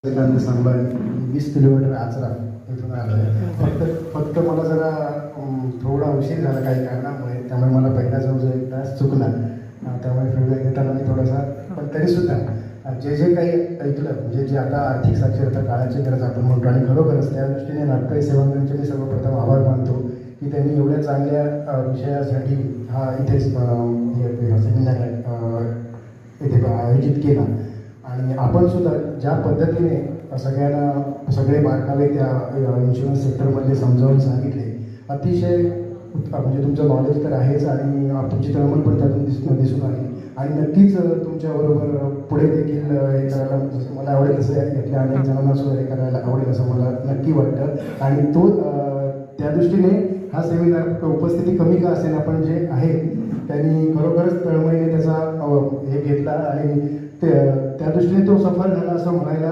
सांभाळ 20 किलोमीटर आचरा इथून आलो आहे. फक्त मला जरा थोडा उशीर झाला काही कारणामुळे, त्यामुळे मला पहिला जो एक तास चुकला. त्यामुळे फीडबॅक देताना मी थोडासा, पण तरीसुद्धा जे काही ऐकलं, म्हणजे जे आता आर्थिक साक्षरता काळाची गरज आपण म्हणतो, आणि खरोखरच त्या दृष्टीने नाट्य सेवांचे मी सर्वप्रथम आभार मानतो की त्यांनी एवढ्या चांगल्या विषयासाठी हा इथे सेमिनार इथे आयोजित केला. आणि आपण सुद्धा ज्या पद्धतीने सगळे बारकावे त्या इन्शुरन्स सेक्टरमध्ये समजावून सांगितले, अतिशय म्हणजे तुमचं नॉलेज तर आहेच आणि तुमची तळमळ पण त्यातून दिसून आली. आणि नक्कीच तुमच्याबरोबर पुढे देखील हे करायला जसं मला आवडेल तसं यातल्या अनेक जणांना सुद्धा हे करायला आवडेल असं मला नक्की वाटतं. आणि तो त्या दृष्टीने हा सेमिनार उपस्थिती कमी का असेल, आपण जे आहे त्यांनी खरोखरच तळमळीने त्याचा हे घेतला आणि त्या दृष्टीने तो सफल झाला असं म्हणायला